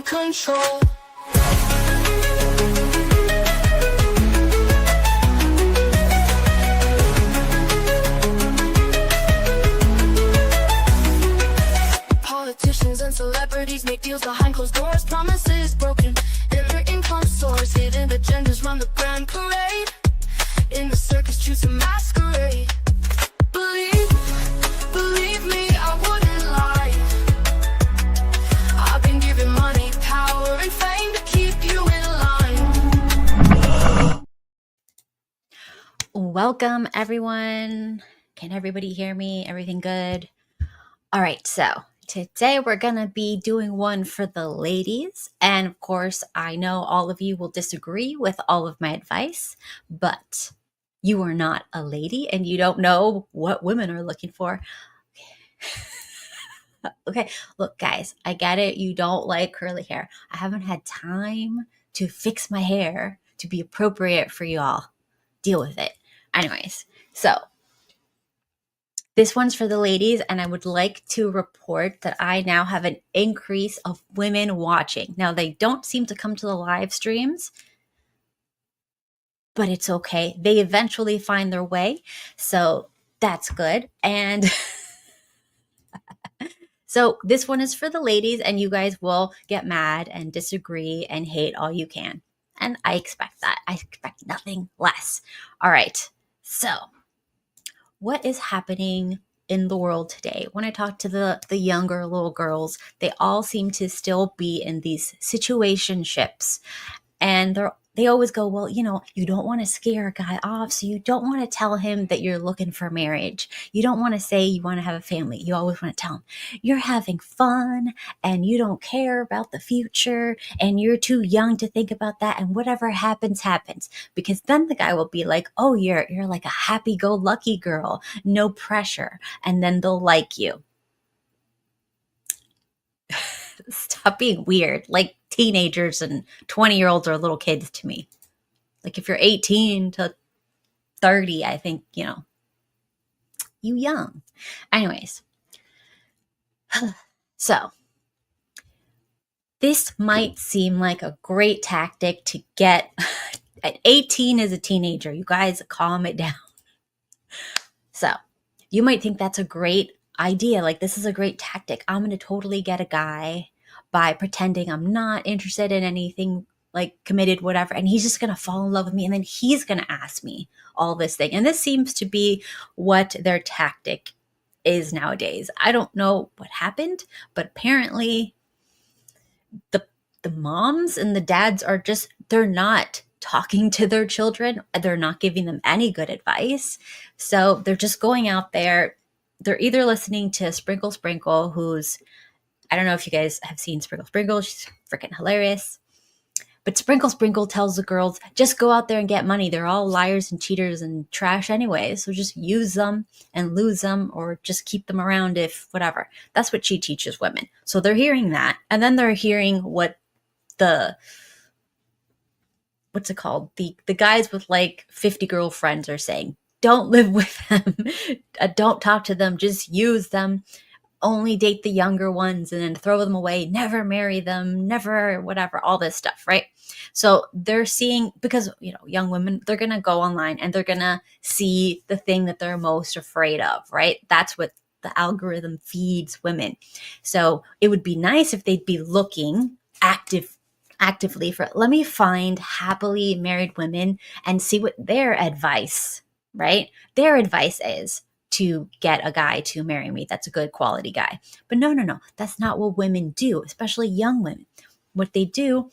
control. Politicians and celebrities make deals behind closed doors, promises broken, and their income soars. Hidden agendas run the grand parade. In the circus, choose a masquerade. Believe me, I wouldn't lie. I've been given money, power, and fame to keep you in line. Welcome, everyone. Can everybody hear me? Everything good? All right, so today we're going to be doing one for the ladies. And of course, I know all of you will disagree with all of my advice, but you are not a lady and you don't know what women are looking for. Okay, look, guys, I get it. You don't like curly hair. I haven't had time to fix my hair to be appropriate for you all. Deal with it. Anyways, so this one's for the ladies, and I would like to report that I now have an increase of women watching. Now, they don't seem to come to the live streams, but it's okay. They eventually find their way, so that's good. And so this one is for the ladies, and you guys will get mad and disagree and hate all you can. And I expect that. I expect nothing less. All right, so what is happening in the world today? When I talk to the younger little girls, they all seem to still be in these situationships, and they always go, well, you don't want to scare a guy off, so you don't want to tell him that you're looking for marriage. You don't want to say you want to have a family. You always want to tell him you're having fun and you don't care about the future and you're too young to think about that, and whatever happens, happens. Because then the guy will be like, oh, you're like a happy-go-lucky girl, no pressure, and then they'll like you. Stop being weird. Like, teenagers and 20-year-olds are little kids to me. Like, if you're 18 to 30, I think, you young. Anyways. So, this might seem like a great tactic to get at 18 as a teenager. You guys, calm it down. So, you might think that's a great idea. Like, this is a great tactic. I'm going to totally get a guy by pretending I'm not interested in anything, like committed, whatever. And he's just going to fall in love with me. And then he's going to ask me all this thing. And this seems to be what their tactic is nowadays. I don't know what happened, but apparently the moms and the dads are just, they're not talking to their children. They're not giving them any good advice. So they're just going out there. They're either listening to Sprinkle Sprinkle, who's, I don't know if you guys have seen Sprinkle Sprinkle. She's freaking hilarious. But Sprinkle Sprinkle tells the girls, just go out there and get money. They're all liars and cheaters and trash anyway. So just use them and lose them, or just keep them around if whatever. That's what she teaches women. So they're hearing that. And then they're hearing what what's it called? The guys with like 50 girlfriends are saying. Don't live with them. Don't talk to them. Just use them. Only date the younger ones and then throw them away. Never marry them. Never whatever. All this stuff, right? So they're seeing, because, young women, they're going to go online and they're going to see the thing that they're most afraid of, right? That's what the algorithm feeds women. So it would be nice if they'd be looking actively for, let me find happily married women and see what their advice, right? Their advice is to get a guy to marry me. That's a good quality guy. But no. That's not what women do, especially young women. What they do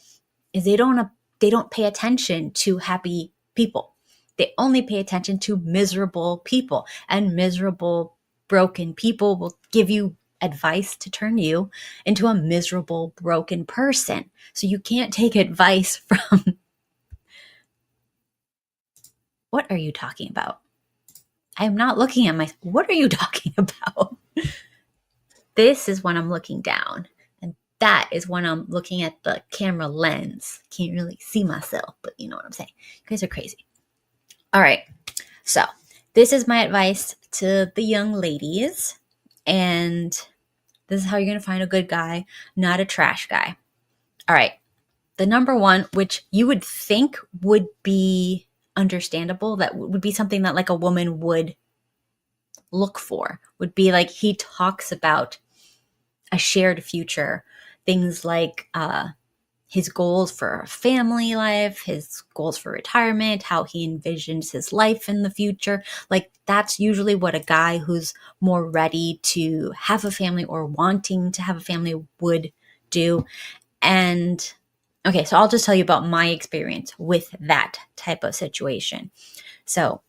is they don't pay attention to happy people. They only pay attention to miserable people, and miserable, broken people will give you advice to turn you into a miserable, broken person. So you can't take advice from. What are you talking about? I am not looking at what are you talking about? This is when I'm looking down. And that is when I'm looking at the camera lens. Can't really see myself, but you know what I'm saying. You guys are crazy. All right. So this is my advice to the young ladies. And this is how you're going to find a good guy, not a trash guy. All right. The number one, which you would think would be understandable, that would be something that like a woman would look for, would be like he talks about a shared future, things like his goals for family life, his goals for retirement, how he envisions his life in the future. Like that's usually what a guy who's more ready to have a family or wanting to have a family would do. And okay, so I'll just tell you about my experience with that type of situation. So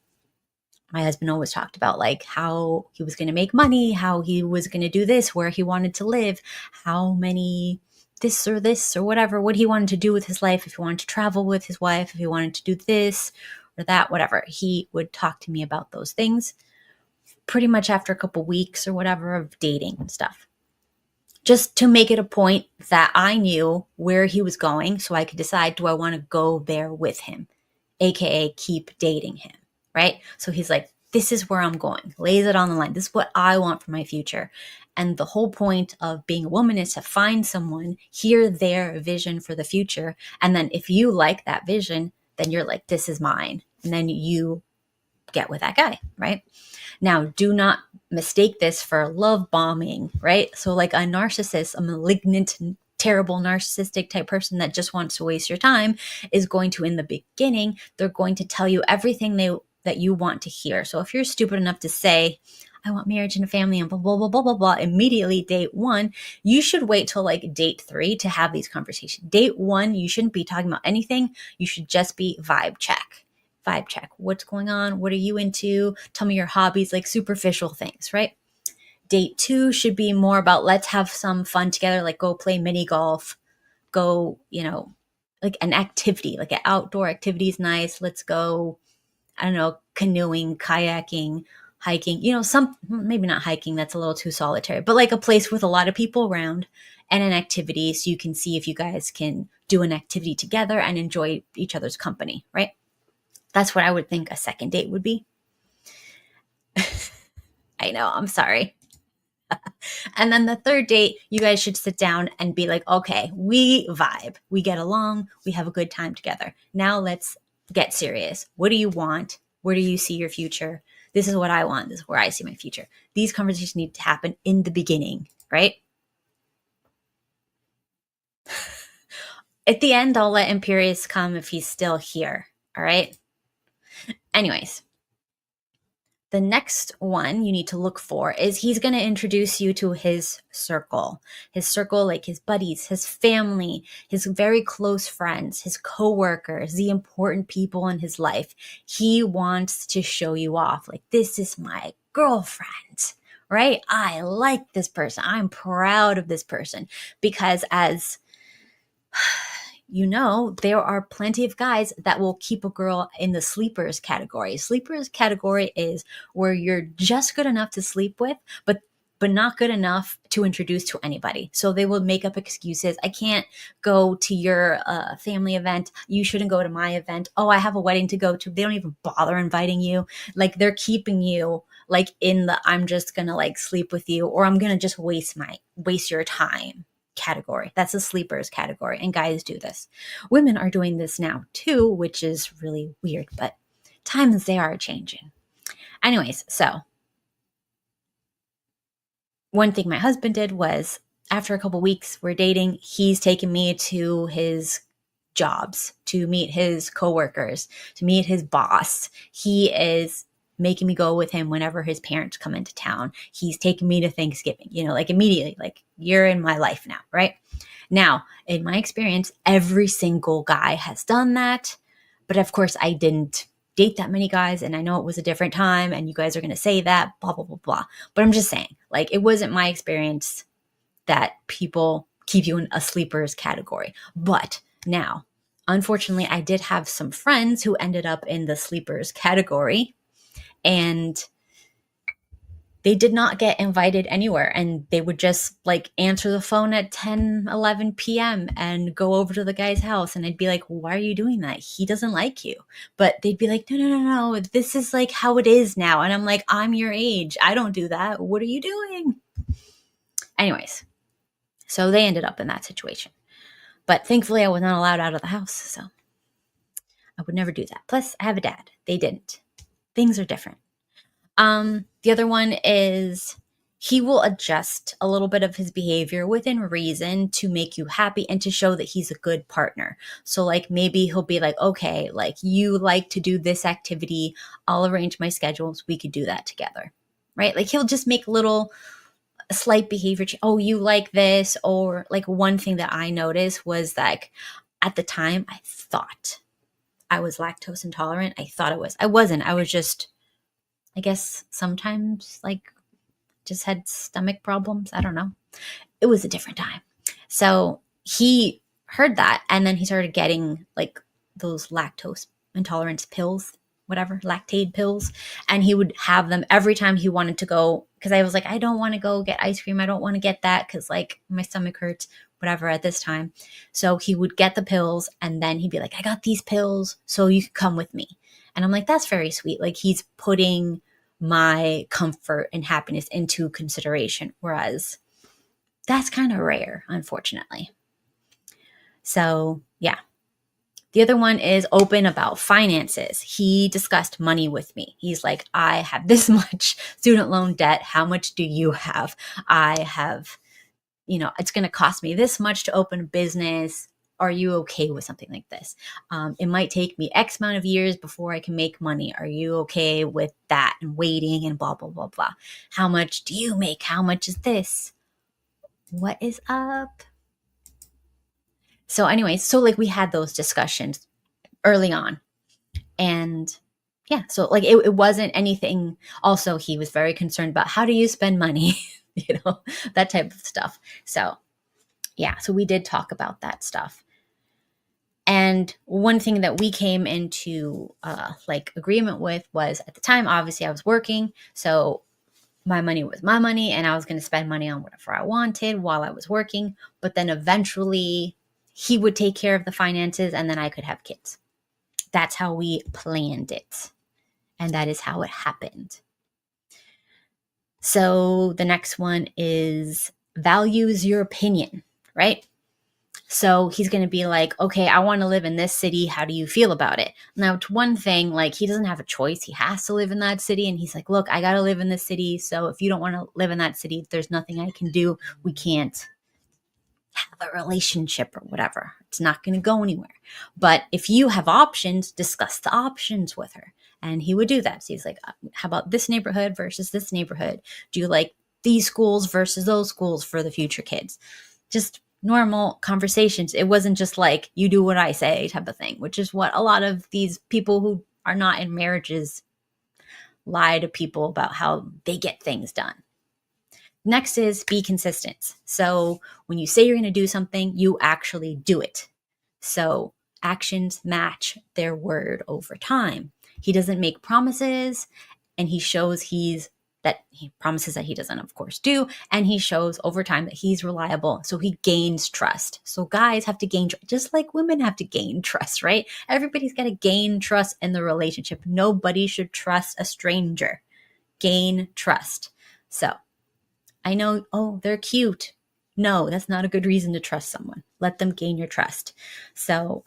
my husband always talked about like how he was going to make money, how he was going to do this, where he wanted to live, how many this or whatever, what he wanted to do with his life, if he wanted to travel with his wife, if he wanted to do this or that, whatever. He would talk to me about those things pretty much after a couple weeks or whatever of dating and stuff. Just to make it a point that I knew where he was going so I could decide, do I want to go there with him? AKA keep dating him, right? So he's like, this is where I'm going, lays it on the line. This is what I want for my future. And the whole point of being a woman is to find someone, hear their vision for the future. And then if you like that vision, then you're like, this is mine. And then you get with that guy, right? Now, do not mistake this for love bombing, right? So like a narcissist, a malignant, terrible narcissistic type person that just wants to waste your time is going to, in the beginning, they're going to tell you everything that you want to hear. So if you're stupid enough to say, I want marriage and a family and blah, blah, blah, blah, blah, blah, immediately date one, you should wait till like date 3 to have these conversations. Date 1, you shouldn't be talking about anything. You should just be vibe check. Vibe check. What's going on? What are you into? Tell me your hobbies, like superficial things, right? Date 2 should be more about let's have some fun together, like go play mini golf, go, like an activity, like an outdoor activity is nice. Let's go, I don't know, canoeing, kayaking, hiking, some, maybe not hiking, that's a little too solitary, but like a place with a lot of people around and an activity so you can see if you guys can do an activity together and enjoy each other's company, right? That's what I would think a second date would be. I know, I'm sorry. And then the third date, you guys should sit down and be like, okay, we vibe, we get along, we have a good time together. Now let's get serious. What do you want? Where do you see your future? This is what I want. This is where I see my future. These conversations need to happen in the beginning, right? At the end, I'll let Imperius come if he's still here. All right. Anyways, the next one you need to look for is he's going to introduce you to his circle, like his buddies, his family, his very close friends, his coworkers, the important people in his life. He wants to show you off. Like, this is my girlfriend, right? I like this person. I'm proud of this person because as there are plenty of guys that will keep a girl in the sleepers category. Sleepers category is where you're just good enough to sleep with, but not good enough to introduce to anybody. So they will make up excuses. I can't go to your family event. You shouldn't go to my event. Oh, I have a wedding to go to. They don't even bother inviting you. Like, they're keeping you like in the I'm just gonna like sleep with you, or I'm gonna just waste your time category. That's a sleepers category, and guys do this. Women are doing this now too, which is really weird, but times they are changing. Anyways, so one thing my husband did was after a couple weeks we're dating, he's taken me to his jobs, to meet his coworkers, to meet his boss. He is making me go with him whenever his parents come into town. He's taking me to Thanksgiving, like immediately, like, you're in my life now, right? Now, in my experience, every single guy has done that. But of course, I didn't date that many guys, and I know it was a different time, and you guys are going to say that, blah, blah, blah, blah. But I'm just saying, like, it wasn't my experience that people keep you in a sleepers category. But now, unfortunately, I did have some friends who ended up in the sleepers category, and they did not get invited anywhere, and they would just like answer the phone at 10, 11 p.m. and go over to the guy's house, and I'd be like, why are you doing that? He doesn't like you. But they'd be like, no, this is like how it is now. And I'm like, I'm your age. I don't do that. What are you doing? Anyways, so they ended up in that situation. But thankfully, I was not allowed out of the house, so I would never do that. Plus, I have a dad. They didn't. Things are different. The other one is he will adjust a little bit of his behavior within reason to make you happy and to show that he's a good partner. So like maybe he'll be like, okay, like you like to do this activity. I'll arrange my schedules. We could do that together. Right? Like he'll just make little slight behavior. Oh, you like this. Or like one thing that I noticed was like at the time I thought I was lactose intolerant. I thought I was. I wasn't. I was just, I guess sometimes like just had stomach problems. I don't know. It was a different time. So he heard that and then he started getting like those lactose intolerance pills, whatever, lactate pills. And he would have them every time he wanted to go. Cause I was like, I don't want to go get ice cream. I don't want to get that because like my stomach hurts, whatever at this time. So he would get the pills and then he'd be like, I got these pills, so you could come with me. And I'm like, that's very sweet. Like he's putting my comfort and happiness into consideration. Whereas that's kind of rare, unfortunately. So, yeah. The other one is open about finances. He discussed money with me. He's like, I have this much student loan debt. How much do you have? I have, it's going to cost me this much to open a business. Are you okay with something like this? It might take me X amount of years before I can make money. Are you okay with that and waiting and blah, blah, blah, blah? How much do you make? How much is this? What is up? So anyway, so like we had those discussions early on. And yeah, so like it wasn't anything. Also, he was very concerned about how do you spend money, that type of stuff. So yeah, so we did talk about that stuff. And one thing that we came into like agreement with was at the time, obviously I was working. So my money was my money and I was going to spend money on whatever I wanted while I was working. But then eventually he would take care of the finances and then I could have kids. That's how we planned it. And that is how it happened. So the next one is values your opinion, right? So he's going to be like, okay, I want to live in this city. How do you feel about it? Now, it's one thing, like he doesn't have a choice. He has to live in that city. And he's like, look, I got to live in this city. So if you don't want to live in that city, there's nothing I can do. We can't have a relationship or whatever. It's not going to go anywhere. But if you have options, discuss the options with her. And he would do that. So he's like, how about this neighborhood versus this neighborhood? Do you like these schools versus those schools for the future kids? Just normal conversations. It wasn't just like, you do what I say type of thing, which is what a lot of these people who are not in marriages lie to people about how they get things done. Next is be consistent. So when you say you're going to do something, you actually do it. So actions match their word over time. He doesn't make promises and he shows he promises that he doesn't, of course, do. And he shows over time that he's reliable. So he gains trust. So guys have to gain, just like women have to gain trust, right? Everybody's got to gain trust in the relationship. Nobody should trust a stranger. Gain trust. So I know, oh, they're cute. No, that's not a good reason to trust someone. Let them gain your trust. So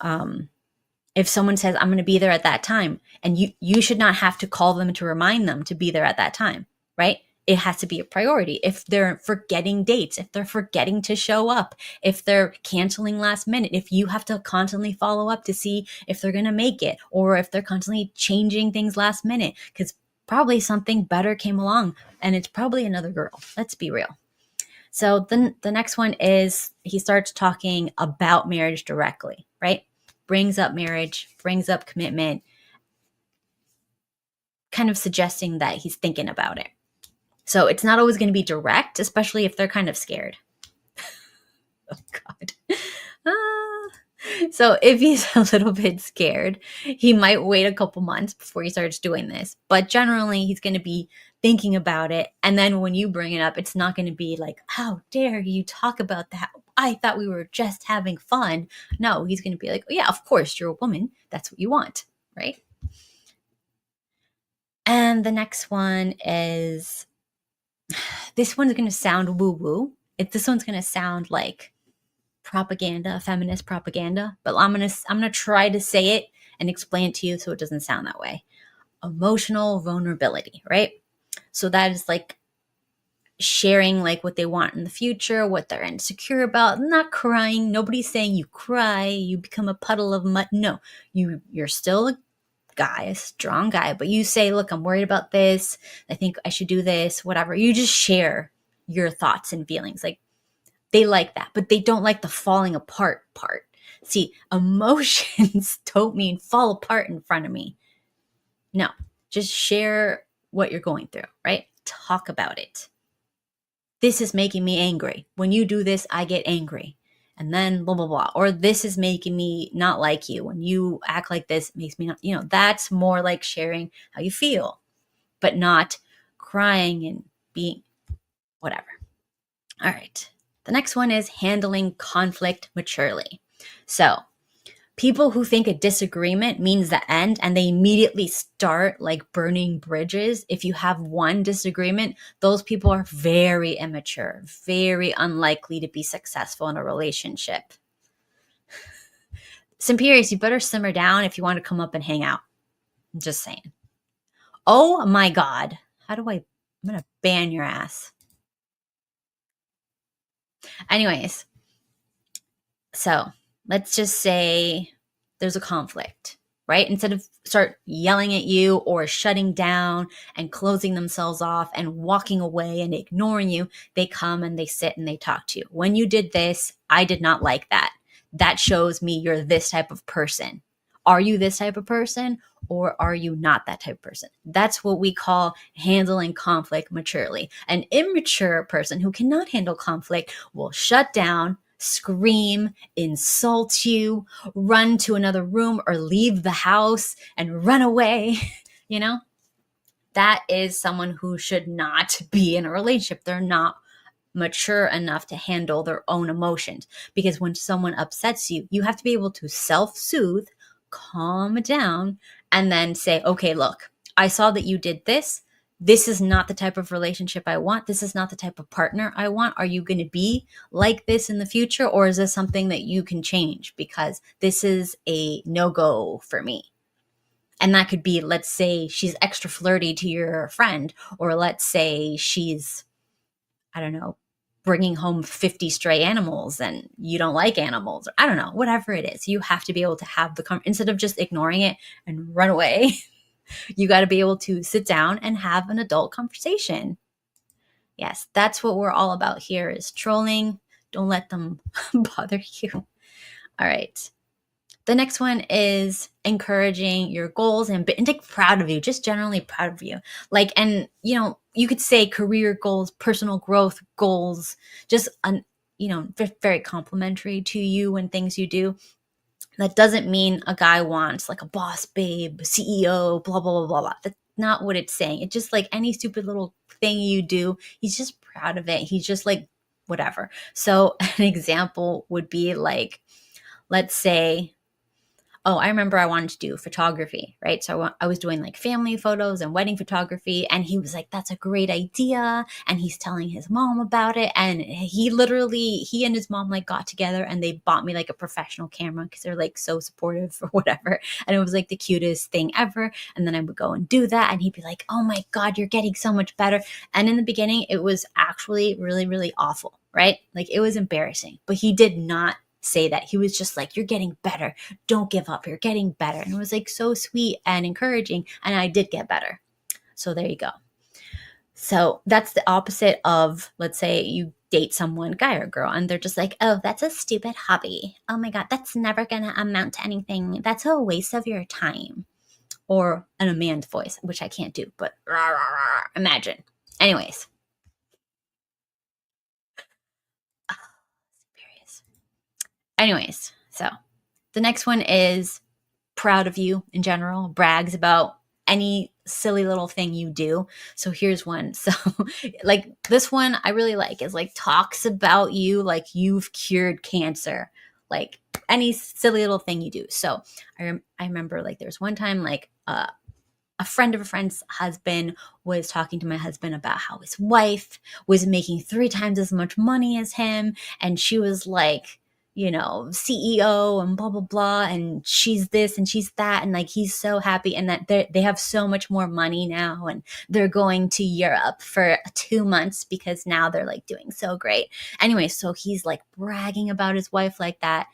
if someone says, I'm going to be there at that time, and you should not have to call them to remind them to be there at that time, right? It has to be a priority. If they're forgetting dates, if they're forgetting to show up, if they're canceling last minute, if you have to constantly follow up to see if they're going to make it, or if they're constantly changing things last minute, because probably something better came along and it's probably another girl. Let's be real. So then the next one is he starts talking about marriage directly, right? Brings up marriage, brings up commitment, kind of suggesting that he's thinking about it. So it's not always going to be direct, especially if they're kind of scared. Oh, God. So if he's a little bit scared, he might wait a couple months before he starts doing this. But generally, he's going to be thinking about it. And then when you bring it up, it's not going to be like, how dare you talk about that? I thought we were just having fun. No, he's going to be like, oh, yeah, of course, you're a woman. That's what you want, right? And the next one is, this one's going to sound woo-woo. This one's going to sound like propaganda, feminist propaganda, but I'm gonna try to say it and explain it to you so it doesn't sound that way. Emotional vulnerability, right? So that is like sharing like what they want in the future, what they're insecure about, not crying. Nobody's saying you cry, you become a puddle of mud. No, you're still a guy, a strong guy, but you say, look, I'm worried about this. I think I should do this, whatever. You just share your thoughts and feelings. Like they like that, but they don't like the falling apart part. See, emotions don't mean fall apart in front of me. No, just share what you're going through, right? Talk about it. This is making me angry. When you do this, I get angry. And then blah, blah, blah. Or this is making me not like you. When you act like this, it makes me not, that's more like sharing how you feel, but not crying and being whatever. All right. The next one is handling conflict maturely. So people who think a disagreement means the end and they immediately start like burning bridges. If you have one disagreement, those people are very immature, very unlikely to be successful in a relationship. Simperius, you better simmer down if you want to come up and hang out. I'm just saying. Oh my God. I'm going to ban your ass. Anyways, so let's just say there's a conflict, right? Instead of start yelling at you or shutting down and closing themselves off and walking away and ignoring you, they come and they sit and they talk to you. When you did this, I did not like that. That shows me you're this type of person. Are you this type of person or are you not that type of person? That's what we call handling conflict maturely. An immature person who cannot handle conflict will shut down, scream, insult you, run to another room or leave the house and run away. That is someone who should not be in a relationship. They're not mature enough to handle their own emotions, because when someone upsets you, you have to be able to self-soothe, calm down, and then say, okay, look, I saw that you did this. This is not the type of relationship I want. This is not the type of partner I want. Are you going to be like this in the future? Or is this something that you can change? Because this is a no-go for me. And that could be, let's say she's extra flirty to your friend, or let's say she's, I don't know, bringing home 50 stray animals and you don't like animals, or I don't know, whatever it is. You have to be able to have instead of just ignoring it and run away, you got to be able to sit down and have an adult conversation. Yes, that's what we're all about here, is trolling. Don't let them bother you. All right. The next one is encouraging your goals and like proud of you, just generally proud of you. Like, and you could say career goals, personal growth goals, just very complimentary to you and things you do. That doesn't mean a guy wants like a boss babe, CEO, blah, blah, blah, blah, blah. That's not what it's saying. It's just like any stupid little thing you do, he's just proud of it. He's just like, whatever. So an example would be like, let's say, I remember I wanted to do photography, right? So I was doing like family photos and wedding photography. And he was like, that's a great idea. And he's telling his mom about it. And he and his mom like got together and they bought me like a professional camera because they're like so supportive or whatever. And it was like the cutest thing ever. And then I would go and do that. And he'd be like, oh my God, you're getting so much better. And in the beginning, it was actually really, really awful, right? Like it was embarrassing, but he did not say that. He was just like, you're getting better. Don't give up. You're getting better. And it was like so sweet and encouraging. And I did get better. So there you go. So that's the opposite of, let's say you date someone, guy or girl, and they're just like, oh, that's a stupid hobby. Oh my God, that's never going to amount to anything. That's a waste of your time. Or an Amanda voice, which I can't do, but rah, rah, rah, imagine. Anyways. Anyways, so the next one is proud of you in general, brags about any silly little thing you do. So here's one. So like this one I really like is like talks about you like you've cured cancer, like any silly little thing you do. So I remember like there's one time like a friend of a friend's husband was talking to my husband about how his wife was making 3 times as much money as him. And she was like, CEO and blah, blah, blah. And she's this and she's that. And like, he's so happy. And that they have so much more money now. And they're going to Europe for 2 months because now they're like doing so great. Anyway, so he's like bragging about his wife like that.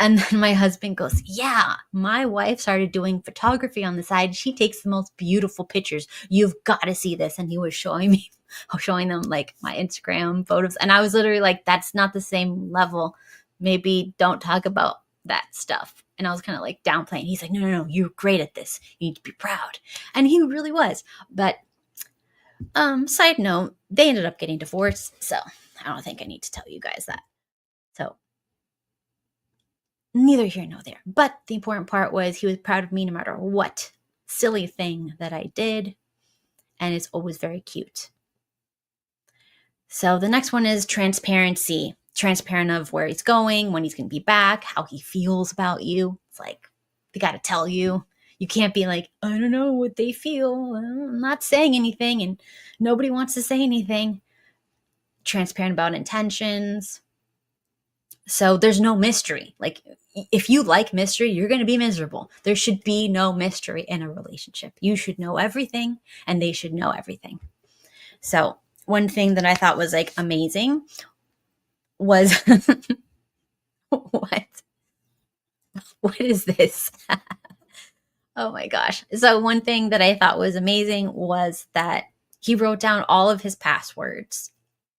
And then my husband goes, yeah, my wife started doing photography on the side. She takes the most beautiful pictures. You've got to see this. And he was showing them like my Instagram photos. And I was literally like, that's not the same level. Maybe don't talk about that stuff. And I was kind of like downplaying. He's like, no, no, no, you're great at this. You need to be proud. And he really was. But side note, they ended up getting divorced. So I don't think I need to tell you guys that. So neither here nor there. But the important part was he was proud of me no matter what silly thing that I did. And it's always very cute. So the next one is transparency. Transparent of where he's going, when he's going to be back, how he feels about you. It's like, they got to tell you. You can't be like, I don't know what they feel. I'm not saying anything. And nobody wants to say anything. Transparent about intentions. So there's no mystery. Like, if you like mystery, you're going to be miserable. There should be no mystery in a relationship. You should know everything and they should know everything. So one thing that I thought was like amazing was what is this? Oh my gosh. So one thing that I thought was amazing was that he wrote down all of his passwords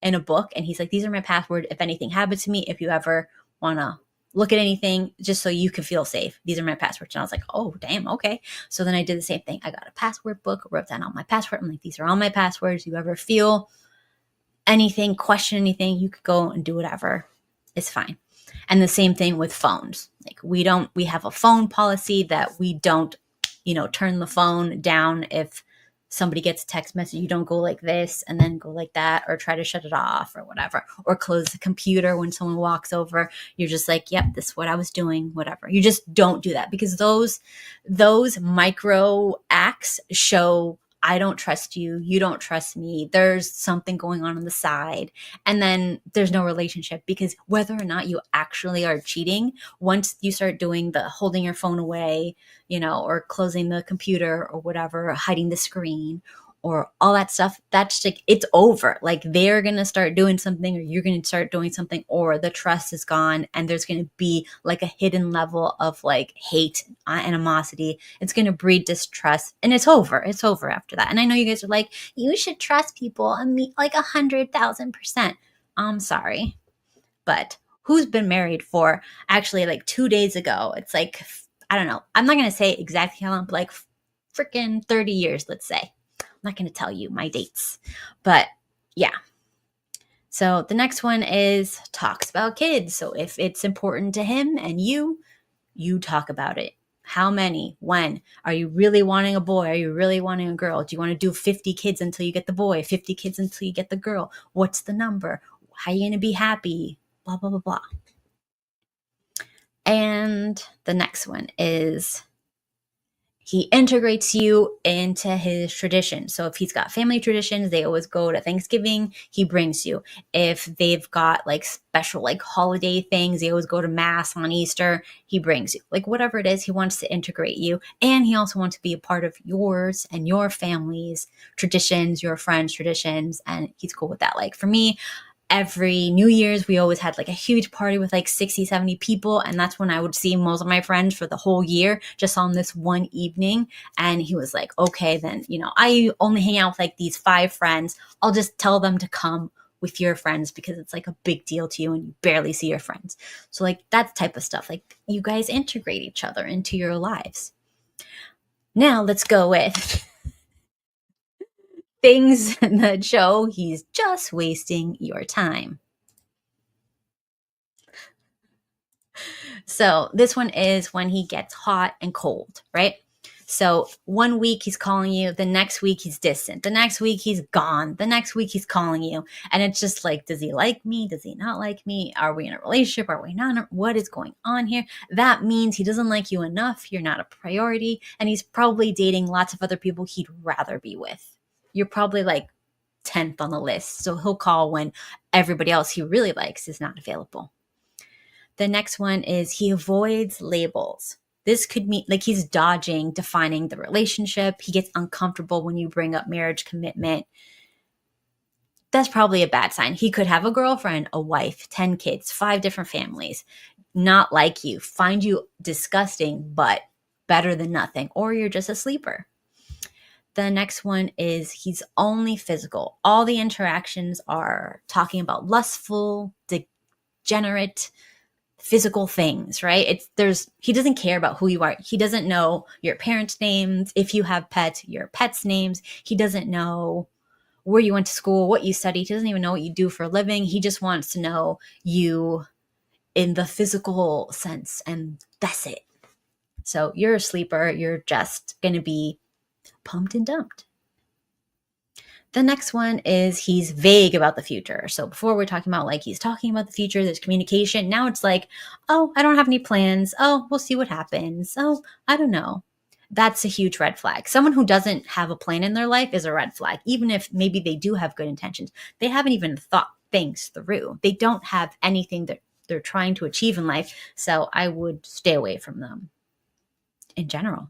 in a book. And he's like, these are my passwords. If anything happens to me, if you ever want to look at anything, just so you can feel safe, these are my passwords. And I was like, oh, damn. Okay. So then I did the same thing. I got a password book, wrote down all my passwords. I'm like, these are all my passwords. You ever feel anything, question anything, you could go and do whatever. It's fine. And the same thing with phones. Like, we have a phone policy that we don't, turn the phone down if somebody gets a text message. You don't go like this and then go like that, or try to shut it off or whatever, or close the computer when someone walks over. You're just like, yep, this is what I was doing, whatever. You just don't do that, because those micro acts show, I don't trust you. You don't trust me. There's something going on the side. And then there's no relationship, because whether or not you actually are cheating, once you start doing the holding your phone away, or closing the computer or whatever, or hiding the screen or all that stuff, that's like, it's over. Like, they're going to start doing something, or you're going to start doing something, or the trust is gone, and there's going to be like a hidden level of like hate, animosity. It's going to breed distrust, and it's over. It's over after that. And I know you guys are like, you should trust people and me like 100,000%. I'm sorry, but who's been married for actually like 2 days ago? It's like, I don't know. I'm not going to say exactly how long, but like freaking 30 years, let's say. I'm not going to tell you my dates, but yeah. So the next one is talks about kids. So if it's important to him and you talk about it. How many? When? Are you really wanting a boy? Are you really wanting a girl? Do you want to do 50 kids until you get the boy? 50 kids until you get the girl? What's the number? How are you going to be happy? Blah, blah, blah, blah. And the next one is he integrates you into his tradition. So if he's got family traditions, they always go to Thanksgiving, he brings you. If they've got like special like holiday things, they always go to mass on Easter, he brings you. Like, whatever it is, he wants to integrate you. And he also wants to be a part of yours and your family's traditions, your friends' traditions. And he's cool with that. Like, for me, every New Year's, we always had like a huge party with like 60, 70 people. And that's when I would see most of my friends for the whole year, just on this one evening. And he was like, okay, then, I only hang out with like these 5 friends. I'll just tell them to come with your friends, because it's like a big deal to you and you barely see your friends. So like that type of stuff, like you guys integrate each other into your lives. Now let's go with things that show he's just wasting your time. So this one is when he gets hot and cold, right? So one week he's calling you, the next week he's distant, the next week he's gone, the next week he's calling you. And it's just like, does he like me? Does he not like me? Are we in a relationship? Are we not? What is going on here? That means he doesn't like you enough. You're not a priority. And he's probably dating lots of other people he'd rather be with. You're probably like 10th on the list. So he'll call when everybody else he really likes is not available. The next one is he avoids labels. This could mean like he's dodging defining the relationship. He gets uncomfortable when you bring up marriage commitment. That's probably a bad sign. He could have a girlfriend, a wife, 10 kids, 5 different families, not like you, find you disgusting, but better than nothing, or you're just a sleeper. The next one is he's only physical. All the interactions are talking about lustful, degenerate, physical things, right? He doesn't care about who you are. He doesn't know your parents' names. If you have pets, your pets' names. He doesn't know where you went to school, what you studied. He doesn't even know what you do for a living. He just wants to know you in the physical sense, and that's it. So you're a sleeper. You're just going to be pumped and dumped. The next one is he's vague about the future. So before we're talking about like he's talking about the future, there's communication. Now it's like, oh, I don't have any plans. Oh, we'll see what happens. Oh, I don't know. That's a huge red flag. Someone who doesn't have a plan in their life is a red flag. Even if maybe they do have good intentions, they haven't even thought things through. They don't have anything that they're trying to achieve in life. So I would stay away from them in general.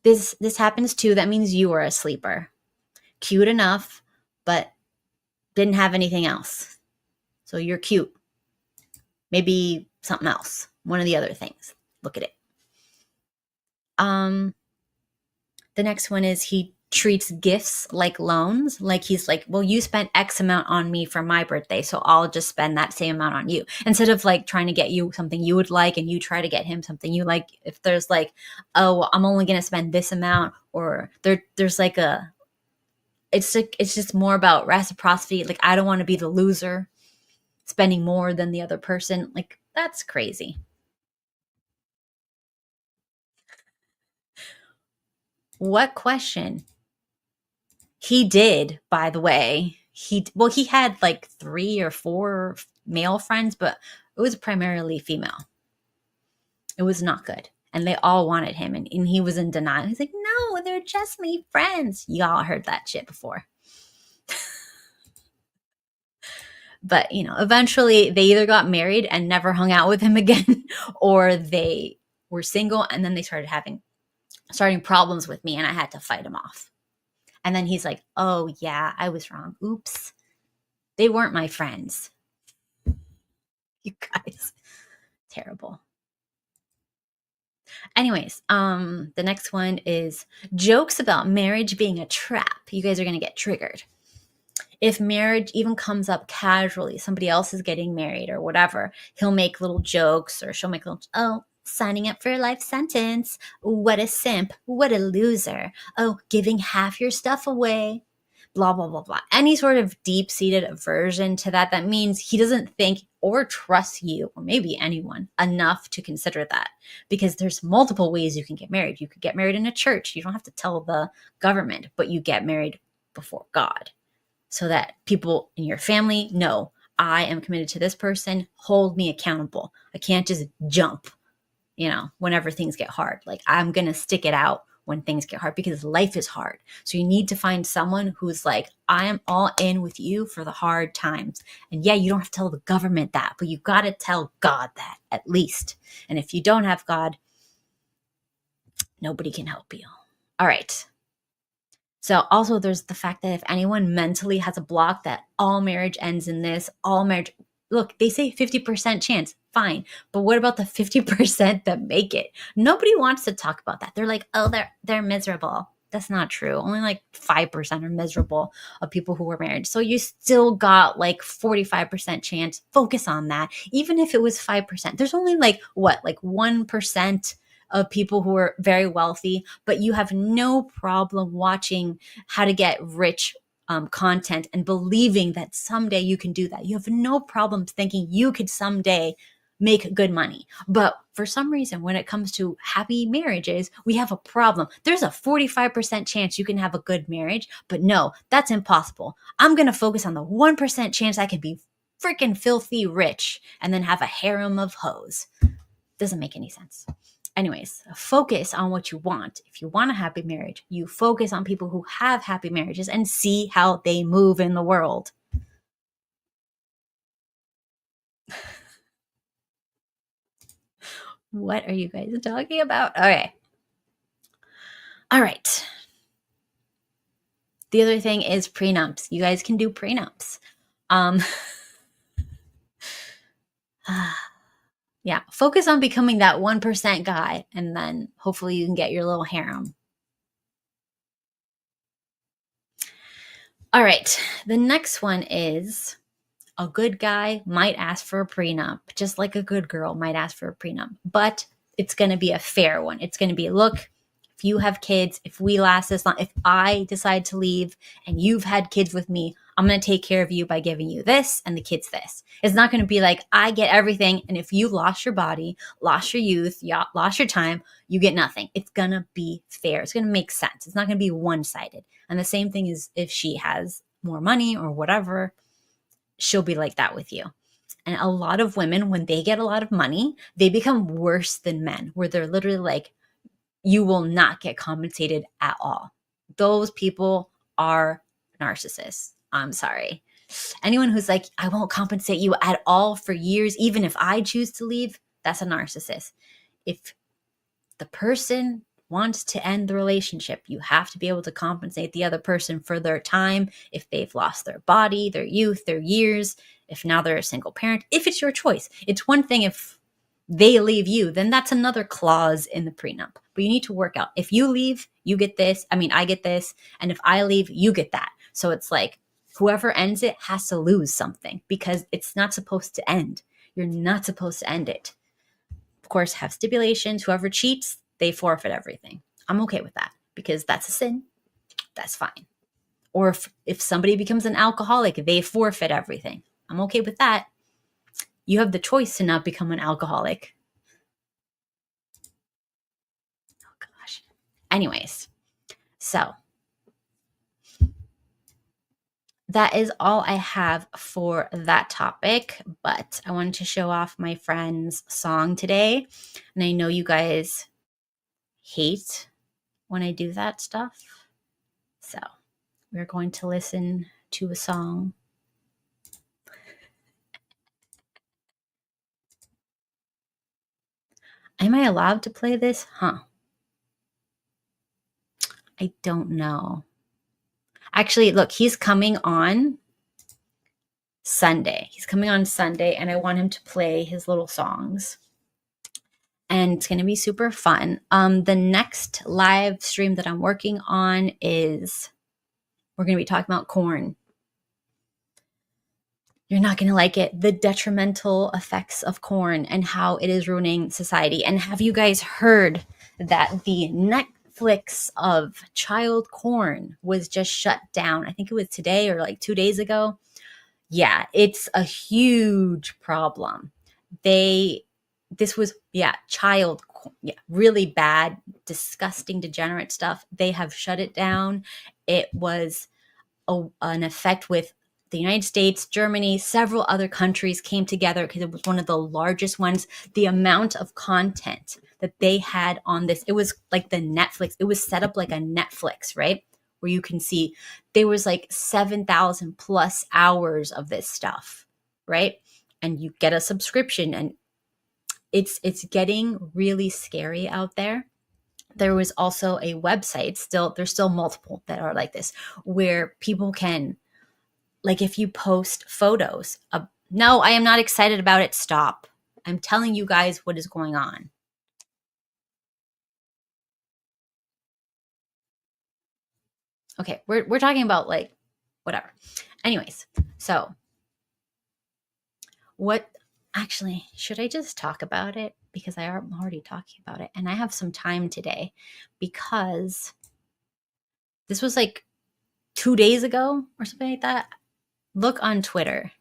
This happens too. That means you are a sleeper. Cute enough, but didn't have anything else. So you're cute. Maybe something else. One of the other things. Look at it. The next one is he treats gifts like loans. Like he's like, well, you spent X amount on me for my birthday, so I'll just spend that same amount on you. Instead of like trying to get you something you would like and you try to get him something you like. If there's like, oh, I'm only going to spend this amount, or there's like it's just more about reciprocity. Like, I don't want to be the loser spending more than the other person. Like, that's crazy. What question? He did, by the way. He had like 3 or 4 male friends, but it was primarily female. It was not good. And they all wanted him, and he was in denial. He's like, no, they're just my friends. Y'all heard that shit before. But, eventually they either got married and never hung out with him again, or they were single and then they starting problems with me, and I had to fight him off. And then he's like, oh yeah, I was wrong. Oops. They weren't my friends. You guys. Terrible. Anyways, the next one is jokes about marriage being a trap. You guys are going to get triggered. If marriage even comes up casually, somebody else is getting married or whatever, he'll make little jokes, or she'll make little, oh, signing up for a life sentence. What a simp. What a loser. Oh, giving half your stuff away. Blah, blah, blah, blah. Any sort of deep-seated aversion to that means he doesn't think or trust you, or maybe anyone, enough to consider that. Because there's multiple ways you can get married. You could get married in a church. You don't have to tell the government, but you get married before God, so that people in your family know, I am committed to this person. Hold me accountable. I can't just jump, whenever things get hard. Like, I'm going to stick it out when things get hard, because life is hard. So you need to find someone who's like, I am all in with you for the hard times. And yeah, you don't have to tell the government that, but you got to tell God that at least. And if you don't have God, nobody can help you. All right. So also there's the fact that if anyone mentally has a block that all marriage ends in this, look, they say 50% chance, fine. But what about the 50% that make it? Nobody wants to talk about that. They're like, oh, they're miserable. That's not true. Only like 5% are miserable of people who were married. So you still got like 45% chance. Focus on that. Even if it was 5%, there's only like 1% of people who are very wealthy, but you have no problem watching how to get rich content and believing that someday you can do that. You have no problem thinking you could someday make good money. But for some reason, when it comes to happy marriages, we have a problem. There's a 45% chance you can have a good marriage, but no, that's impossible. I'm going to focus on the 1% chance I can be freaking filthy rich and then have a harem of hoes. Doesn't make any sense. Anyways, focus on what you want. If you want a happy marriage, you focus on people who have happy marriages and see how they move in the world. What are you guys talking about? Okay. All right. The other thing is prenups. You guys can do prenups. Um, yeah, focus on becoming that 1% guy, and then hopefully you can get your little harem. All right. The next one is a good guy might ask for a prenup, just like a good girl might ask for a prenup, but it's going to be a fair one. It's going to be, look, if you have kids, if we last this long, if I decide to leave and you've had kids with me, I'm going to take care of you by giving you this and the kids this. It's not going to be like, I get everything. And if you lost your body, lost your youth, lost your time, you get nothing. It's going to be fair. It's going to make sense. It's not going to be one-sided. And the same thing is if she has more money or whatever, she'll be like that with you. And a lot of women, when they get a lot of money, they become worse than men, where they're literally like, you will not get compensated at all. Those people are narcissists. I'm sorry. Anyone who's like, I won't compensate you at all for years, even if I choose to leave, that's a narcissist. If the person wants to end the relationship, you have to be able to compensate the other person for their time, if they've lost their body, their youth, their years, if now they're a single parent, if it's your choice. It's one thing if they leave you, then that's another clause in the prenup. But you need to work out, if you leave, you get this. I mean, I get this. And if I leave, you get that. So it's like whoever ends it has to lose something, because it's not supposed to end. You're not supposed to end it. Of course, have stipulations. Whoever cheats, they forfeit everything. I'm okay with that, because that's a sin. That's fine. Or if somebody becomes an alcoholic, they forfeit everything. I'm okay with that. You have the choice to not become an alcoholic. Oh, gosh. Anyways, so that is all I have for that topic, but I wanted to show off my friend's song today. And I know you guys hate when I do that stuff. So we're going to listen to a song. Am I allowed to play this? I don't know. Actually, look, he's coming on Sunday. He's coming on Sunday, and I want him to play his little songs. And it's going to be super fun. The next live stream that I'm working on is, we're going to be talking about corn. You're not going to like it. The detrimental effects of corn and how it is ruining society. And have you guys heard that the Netflix of child corn was just shut down? I think it was today or like 2 days ago. Yeah, it's a huge problem. This was, really bad, disgusting, degenerate stuff. They have shut it down. It was an effect with the United States, Germany, several other countries came together because it was one of the largest ones. The amount of content that they had on this, it was like the Netflix. It was set up like a Netflix, right? Where you can see there was like 7,000 plus hours of this stuff, right? And you get a subscription, and it's getting really scary out there. There was also a website, there's still multiple that are like this, where people can, like, if you post photos of, no, I am not excited about it. Stop. I'm telling you guys what is going on. Okay, we're talking about like whatever. Anyways, so what actually, should I just talk about it? Because I'm already talking about it, and I have some time today because this was like 2 days ago or something like that. Look on Twitter.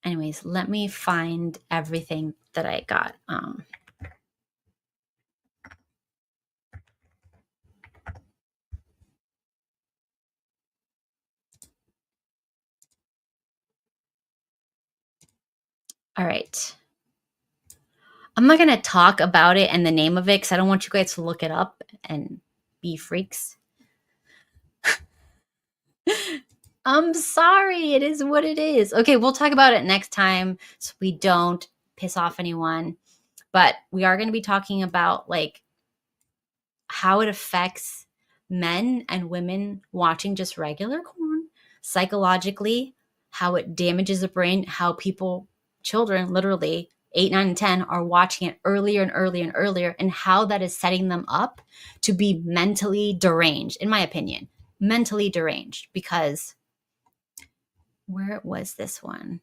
Anyways, let me find everything that I got. All right. I'm not going to talk about it and the name of it because I don't want you guys to look it up and be freaks. I'm sorry. It is what it is. Okay, we'll talk about it next time so we don't piss off anyone. But we are going to be talking about like how it affects men and women watching just regular porn psychologically, how it damages the brain, how people, children, literally 8, 9, and 10 are watching it earlier and earlier and earlier, and how that is setting them up to be mentally deranged, in my opinion. Mentally deranged, because where was this one?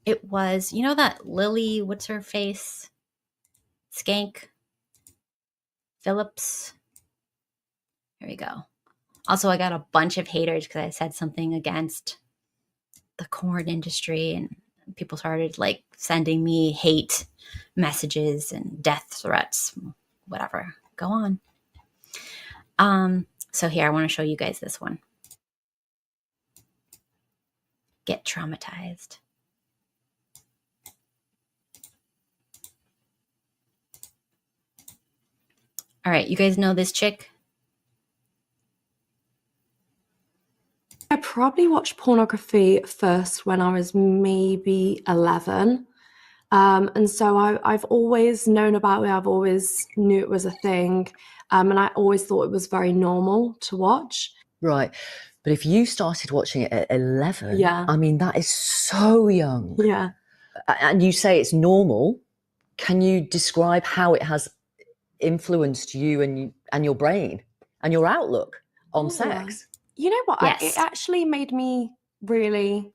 It was, you know, that Lily, what's her face? Skank Phillips. Here we go. Also, I got a bunch of haters because I said something against the corn industry, and people started like sending me hate messages and death threats, whatever. Go on. So here, I want to show you guys this one. Get traumatized. All right, you guys know this chick? I probably watched pornography first when I was maybe 11. And so I've always known about it. I've always knew it was a thing. And I always thought it was very normal to watch. Right. But if you started watching it at 11, Yeah. I mean, that is so young. Yeah. And you say it's normal. Can you describe how it has influenced you and your brain and your outlook on sex? You know what? Yes. It actually made me really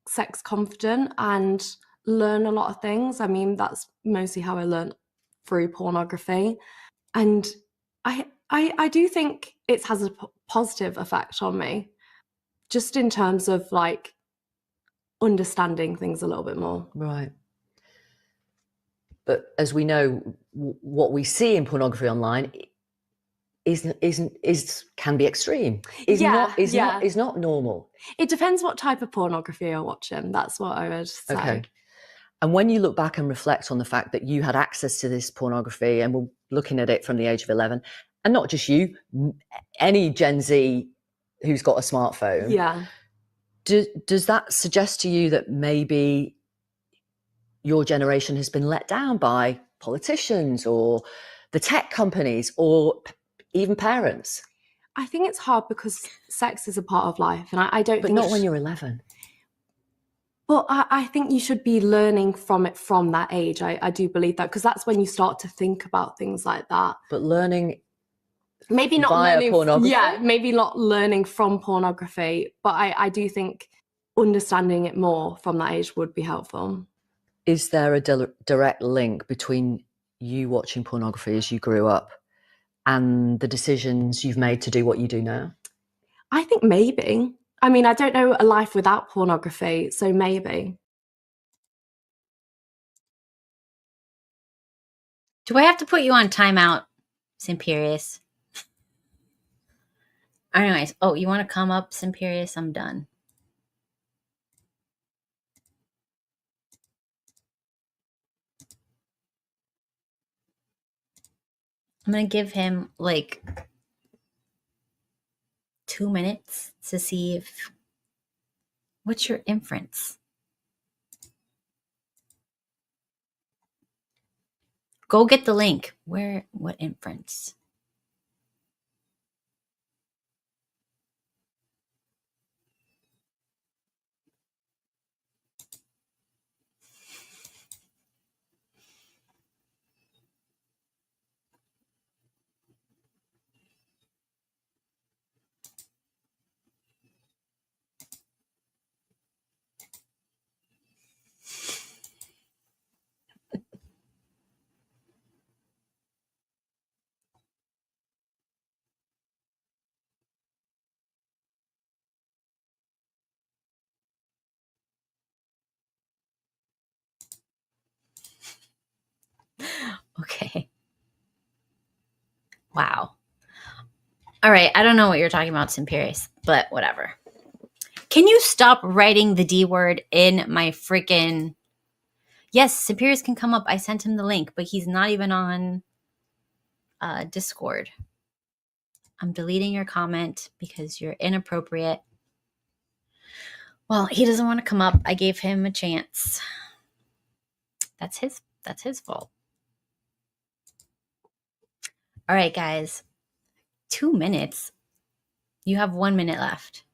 sex confident and learn a lot of things. I mean, that's mostly how I learned through pornography. And I do think it has a positive effect on me, just in terms of like understanding things a little bit more. Right. But as we know, what we see in pornography online can be extreme. Is not normal. It depends what type of pornography you're watching. That's what I would say. Okay. And when you look back and reflect on the fact that you had access to this pornography and were looking at it from the age of 11, and not just you, any Gen Z who's got a smartphone, Yeah. does that suggest to you that maybe your generation has been let down by politicians or the tech companies or even parents? I think it's hard because sex is a part of life, and I don't But think not when you're 11. Well, I think you should be learning from it from that age. I do believe that, because that's when you start to think about things like that. But learning maybe not via learning, pornography? Yeah, maybe not learning from pornography, but I do think understanding it more from that age would be helpful. Is there a direct link between you watching pornography as you grew up and the decisions you've made to do what you do now? I think maybe. I mean, I don't know a life without pornography, so maybe. Do I have to put you on timeout, Simperius? Anyways, oh, you want to come up, Simperius? I'm done. I'm going to give him like 2 minutes to see if... What's your inference? Go get the link. What inference? Okay. Wow. All right. I don't know what you're talking about, Simperius, but whatever. Can you stop writing the D word in my freaking... Yes, Simperius can come up. I sent him the link, but he's not even on Discord. I'm deleting your comment because you're inappropriate. Well, he doesn't want to come up. I gave him a chance. That's his fault. All right, guys. 2 minutes. You have 1 minute left.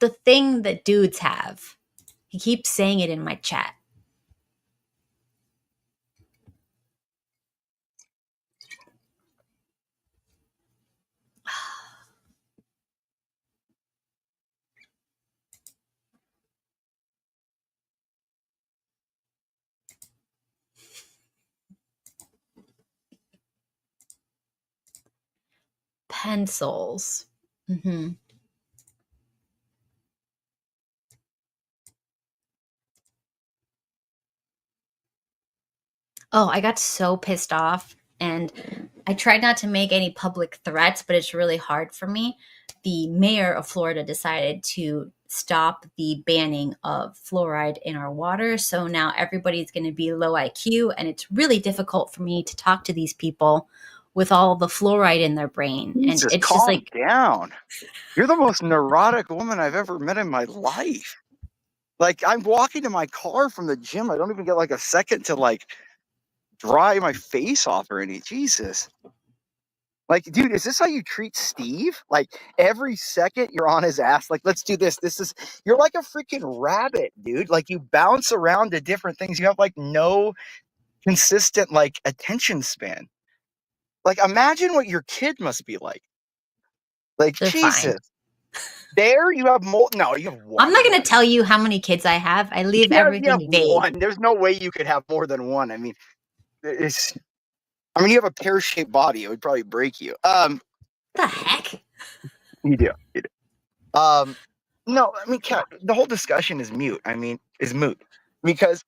The thing that dudes have. He keeps saying it in my chat. Pencils. Mm-hmm. Oh, I got so pissed off, and I tried not to make any public threats, but it's really hard for me. The mayor of Florida decided to stop the banning of fluoride in our water. So now everybody's going to be low IQ, and it's really difficult for me to talk to these people with all the fluoride in their brain. Jesus, and it's calm just like, down. You're the most neurotic woman I've ever met in my life. Like, I'm walking to my car from the gym. I don't even get like a second to like dry my face off or any. Jesus. Like, dude, is this how you treat Steve? Like, every second you're on his ass. Like, let's do this. You're like a freaking rabbit, dude. Like, you bounce around to different things. You have like no consistent like attention span. Like, imagine what your kid must be like. Like, they're Jesus. fine. There you have more. No, you have one. I'm not going to tell you how many kids I have. I leave You have everything vague. one. There's no way you could have more than one. I mean, you have a pear-shaped body. It would probably break you. What the heck? You do. No, I mean, Kat, the whole discussion is moot. Because,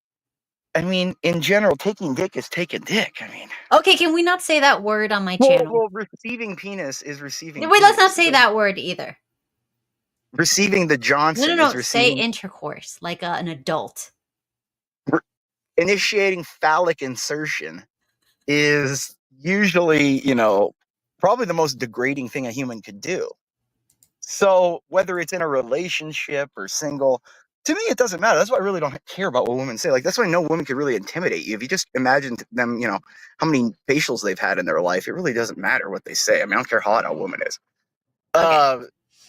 I mean, in general, taking dick is taking dick. I mean, Okay, can we not say that word on my channel? well, receiving penis is receiving. Wait, let's not penis. say that word either. Receiving the Johnson No. is Say receiving. intercourse, like an adult. Initiating phallic insertion is usually, probably the most degrading thing a human could do. So whether it's in a relationship or single, to me, it doesn't matter. That's why I really don't care about what women say. Like, that's why no woman could really intimidate you. If you just imagine them, how many facials they've had in their life, it really doesn't matter what they say. I mean, I don't care how hot a woman is. Okay.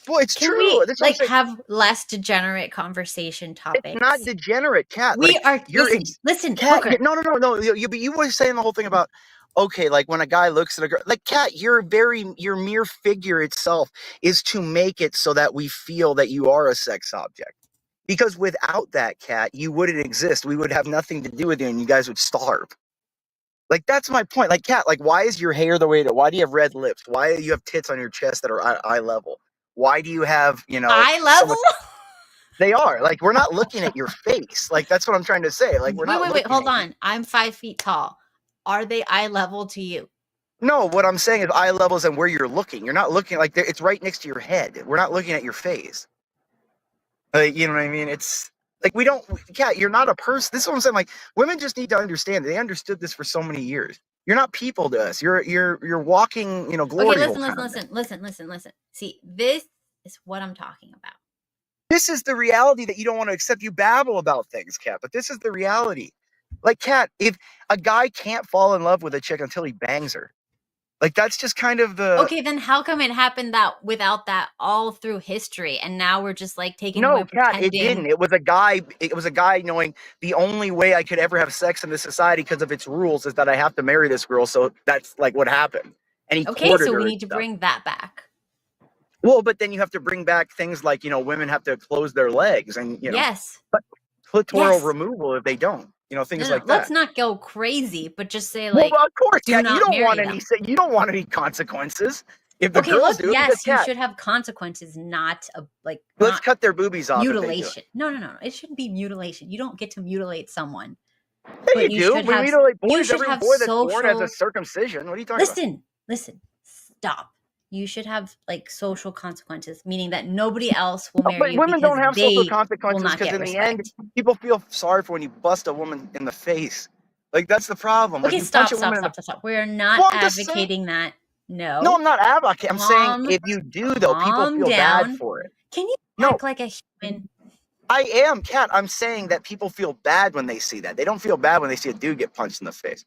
Well, it's Can true. we That's what I'm saying. have less degenerate conversation topics? It's not degenerate, Kat. We Like, are. you're Listen, Kat, Booker. no. But you were saying the whole thing about, okay, like when a guy looks at a girl, like, Kat, your mere figure itself is to make it so that we feel that you are a sex object. Because without that, Kat, you wouldn't exist. We would have nothing to do with you, and you guys would starve. Like, that's my point. Like, Kat, like, why is your hair the way it is? Why do you have red lips? Why do you have tits on your chest that are eye level? Why do you have, Eye level? They are. Like, we're not looking at your face. Like, that's what I'm trying to say. Like, we're not. Wait. Hold on. I'm 5 feet tall. Are they eye level to you? No, what I'm saying is eye levels and where you're looking. You're not looking like it's right next to your head. We're not looking at your face. Like, you know what I mean? It's like we don't. Kat, you're not a person. This is what I'm saying. Like, women just need to understand. They understood this for so many years. You're not people to us. You're walking. Glory. Okay, listen. See, this is what I'm talking about. This is the reality that you don't want to accept. You babble about things, Kat, but this is the reality. Like, Kat, if a guy can't fall in love with a chick until he bangs her, like, that's just kind of the. Okay, then how come it happened that without that all through history, and now we're just like taking away Kat, pretending? it didn't. It was a guy knowing the only way I could ever have sex in this society because of its rules is that I have to marry this girl. So that's like what happened. And he courted so her we and need to stuff. bring that back. Well, but then you have to bring back things like, women have to close their legs and, Yes. but clitoral Yes. removal if they don't, things No, like that. let's not go crazy, but just say like, well, of course, do Kat, not you don't marry want them. any. You don't want any consequences if the Okay, girls look, do. yes, you Kat, should have consequences, not let's not cut their boobies off. mutilation. No. It shouldn't be mutilation. You don't get to mutilate someone. Yeah, But you do. should We have. mutilate boys. You should Every have boy that's born has a social. circumcision. What are you talking about? Listen. Stop. You should have like social consequences, meaning that nobody else will marry But you women because don't have they social will consequences not because get in the respect. end, people feel sorry for when you bust a woman in the face. Like that's the problem. Like Okay, you punch stop, a stop, woman in stop, stop, stop. We're not Well, I'm just saying. advocating that. No, No. I'm not advocating. I'm saying Calm, if you do, though, people calm feel bad down. for it. Can you No, act like a human? I am, Kat. I'm saying that people feel bad when they see that. They don't feel bad when they see a dude get punched in the face.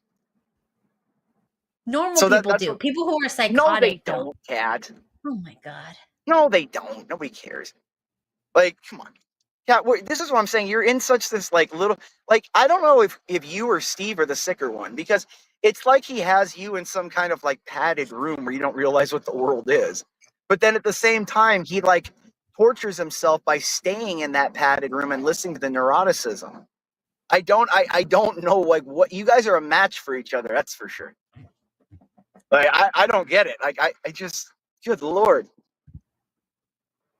Normal So people that's do. what. People who are No, psychotic they don't. don't, Kat. Oh my god. No, they don't. Nobody cares. Like, come on. Yeah, this is what I'm saying. You're in such this like little like I don't know if you or Steve are the sicker one because it's like he has you in some kind of like padded room where you don't realize what the world is. But then at the same time, he like tortures himself by staying in that padded room and listening to the neuroticism. I don't know like what you guys are a match for each other, that's for sure. Like I don't get it. Like I just good lord.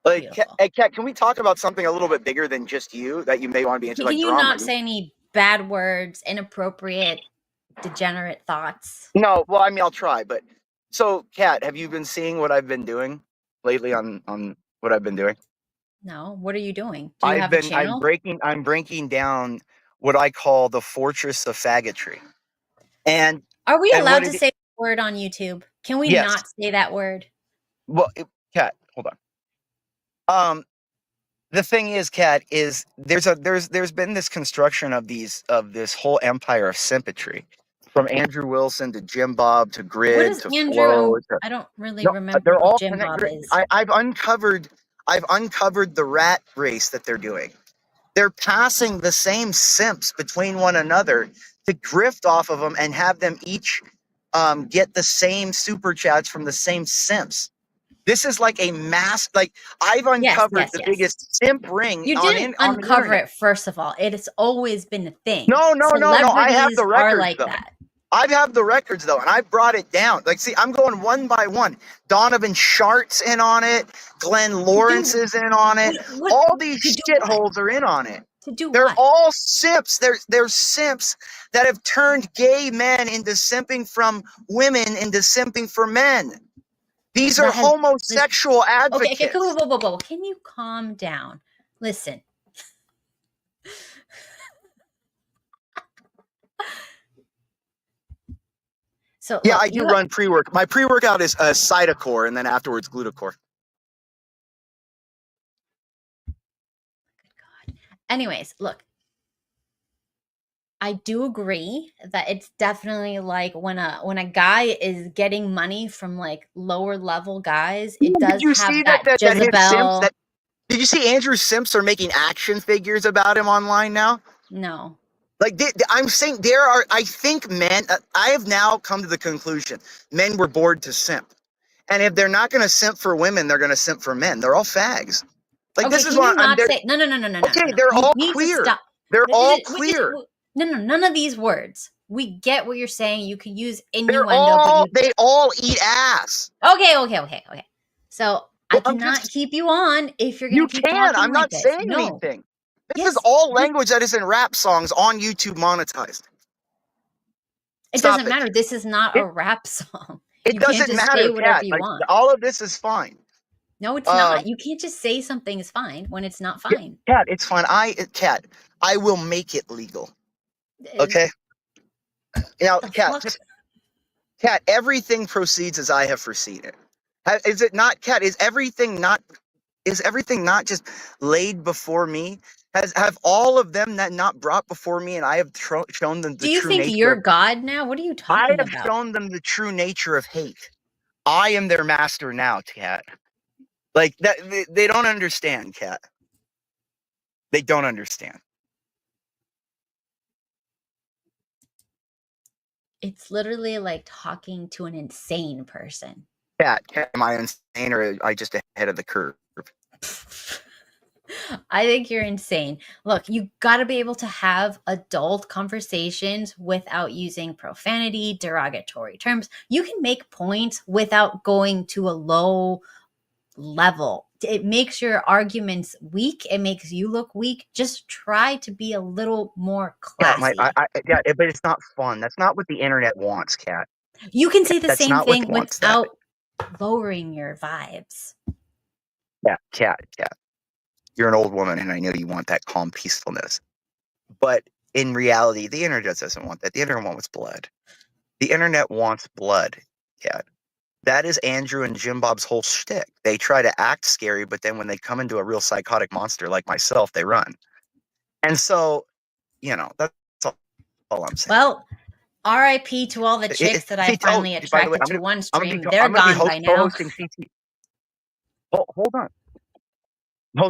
Like, Beautiful. hey, Kat, can we talk about something a little bit bigger than just you that you may want to be into, Can like you drama? not say any bad words, inappropriate, degenerate thoughts? No, well, I mean, I'll try. But so, Kat, have you been seeing what I've been doing lately on what I've been doing? No. What are you doing? Do you have a channel? I'm breaking down what I call the fortress of faggotry, and Are we and what allowed to it say that word on YouTube? Can we yes, not say that word? well, Kat, hold on. The thing is, Kat, is there's been this construction of this whole empire of sympatry, from Andrew Wilson to Jim Bob to What Grid is to Andrew? Flow. I don't really No, remember they're who all Jim Bob connected. is. I've uncovered the rat race that they're doing. They're passing the same simps between one another to grift off of them and have them each get the same super chats from the same simps. This is like a mass. Like I've Yes, uncovered yes, the yes. biggest simp ring You didn't on the uncover internet. it, first of all. It has always been a thing. No. I have Celebrities the are records like though. that. I have the records though, and I brought it down. Like, see, I'm going one by one. Donovan Shart's in on it. Glenn Lawrence is in on it. What All these to do what? shitholes are in on it. To do They're what? all simps. They're simps that have turned gay men into simping from women into simping for men. These are That has homosexual okay, advocates. whoa. Can you calm down? Listen. So Yeah, look, I do run pre-work. My pre-workout is Cytocor, and then afterwards Glutacor. anyways, look. I do agree that it's definitely like when a guy is getting money from like lower level guys, it Did does you have see that that his simps Jezebel. did you see Andrew Simps are making action figures about him online now? No. Like I'm saying, I think men. I have now come to the conclusion men were bored to simp, and if they're not going to simp for women, they're going to simp for men. They're all fags. Like Okay, this is can you what I'm. not say no. Okay, they're You all need to queer. stop. They're all queer. No, none of these words. We get what you're saying. You could use They innuendo, but all eat ass. okay. So I Well, I'm cannot just. keep you on if you're You gonna keep can. talking I'm like not this. saying No. anything. This is Yes, all language that is in rap songs on YouTube monetized. it Stop doesn't it. matter. This is not a rap song. It You can't doesn't just say matter, whatever Kat. you Like want. all of this is fine. No, it's not. You can't just say something is fine when it's not Yeah, fine. Kat, it's fine. Kat, I will make it legal. Okay. Now, The Kat, fuck? Kat, everything proceeds as I have foreseen it. Is it not, Kat? Is everything not just laid before me? Have all of them not brought before me, and I have shown them the Do you true think nature you're of. God now? What are you I talking have about? shown them the true nature of hate. I am their master now, Kat. Like that, they don't understand, Kat. They don't understand. It's literally like talking to an insane person. Kat, am I insane or am I just ahead of the curve? I think you're insane. Look, you got to be able to have adult conversations without using profanity, derogatory terms. You can make points without going to a low level. It makes your arguments weak. It makes you look weak. Just try to be a little more Yeah, classy. but it's not fun. That's not what the internet wants, Kat. You can say the That's same not what thing wants that. without lowering your vibes. Yeah, Kat. You're an old woman, and I know you want that calm peacefulness. But in reality, the internet doesn't want that. The internet wants blood. The internet wants blood, Kat. That is Andrew and Jim Bob's whole shtick. They try to act scary, but then when they come into a real psychotic monster like myself, they run. And so, that's all I'm saying. Well, RIP to all the chicks that I finally by the way, attracted to one I'm stream. gonna They're be gone by now. co-hosting CT. Oh, hold on. No,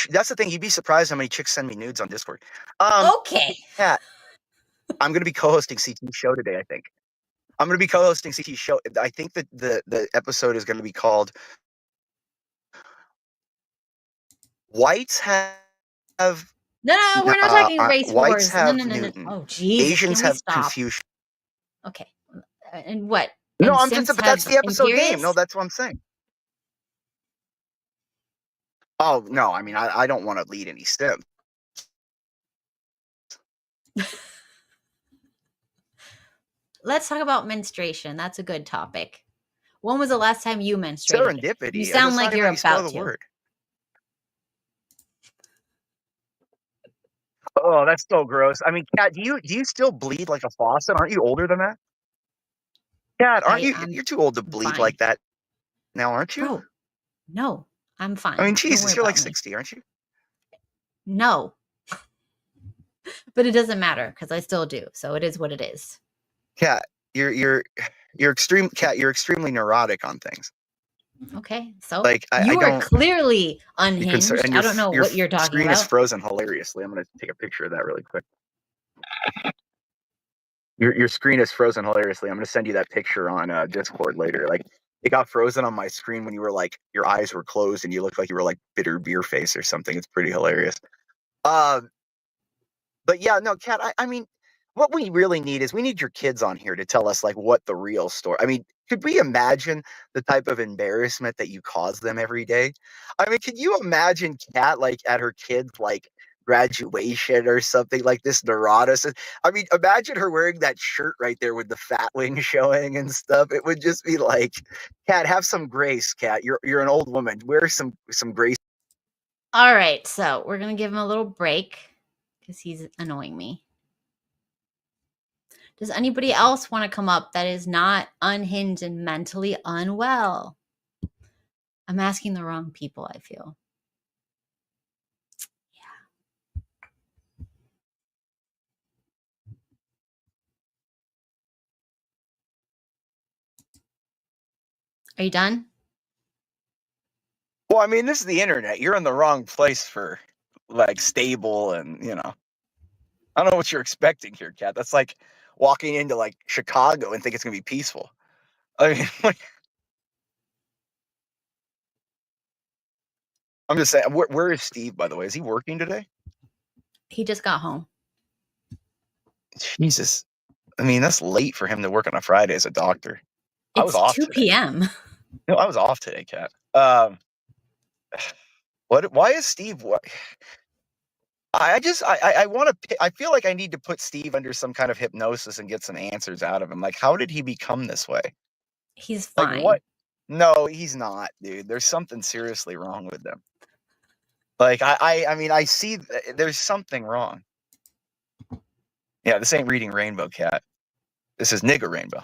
that's the thing. You'd be surprised how many chicks send me nudes on Discord. Okay. Kat, I'm going to be co-hosting CT show today, I think. I'm going to be co-hosting CT show. I think that the episode is going to be called Whites Have No, we're not talking race Whites wars. No, have no. Newton. Oh, Jesus. Asians Can we have stop? Confucius. Okay. And what? No, And Sims but that's have the episode name. Imperius? No, that's what I'm saying. Oh, no, I mean, I don't want to lead any Sims. Let's talk about menstruation. That's a good topic. When was the last time you menstruated? Serendipity. You sound like you're about to. Word. Oh, that's so gross. I mean, Kat, do you still bleed like a faucet? Aren't you older than that? Kat, aren't you? You're too old to bleed like that now, aren't you? Bro, no, I'm fine. I mean, Jesus, you're like 60, aren't you? No. But it doesn't matter because I still do. So it is what it is. Kat, you're extremely neurotic on things. Okay, so like you are clearly unhinged. I don't know what you're talking screen about. is frozen hilariously. I'm going to take a picture of that really quick. Your screen is frozen hilariously. I'm going to send you that picture on Discord later. Like, it got frozen on my screen when you were like, your eyes were closed and you looked like you were like bitter beer face or something. It's pretty hilarious. But yeah, no, Kat, I mean, what we really need is we need your kids on here to tell us like what the real story. I mean, could we imagine the type of embarrassment that you cause them every day? I mean, can you imagine Kat like at her kids like graduation or something like this neurotic? I mean, imagine her wearing that shirt right there with the fat wing showing and stuff. It would just be like, Kat, have some grace, Kat. You're an old woman. Wear some grace. All right, so we're gonna give him a little break because he's annoying me. Does anybody else want to come up that is not unhinged and mentally unwell? I'm asking the wrong people, I feel. Yeah. Are you done? Well, I mean, this is the internet. You're in the wrong place for like stable and, I don't know what you're expecting here, Kat. That's like walking into like Chicago and think it's going to be peaceful. I mean, I'm just saying, where is Steve, by the way? Is he working today? He just got home. Jesus. I mean, that's late for him to work on a Friday as a doctor. It's I was off 2 p.m. No, I was off today, Kat. Why is Steve what? I want to. I feel like I need to put Steve under some kind of hypnosis and get some answers out of him. Like, how did he become this way? He's fine. Like, what? No, he's not, dude. There's something seriously wrong with them. Like, I mean, I see there's something wrong. Yeah, this ain't reading Rainbow, Cat. This is Nigga Rainbow.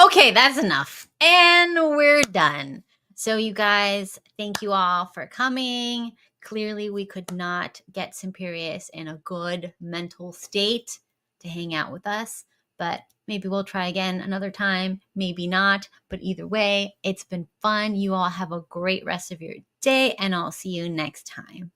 Okay, that's enough. And we're done. So you guys, thank you all for coming. Clearly, we could not get Simperius in a good mental state to hang out with us, but maybe we'll try again another time, maybe not, but either way, it's been fun. You all have a great rest of your day, and I'll see you next time.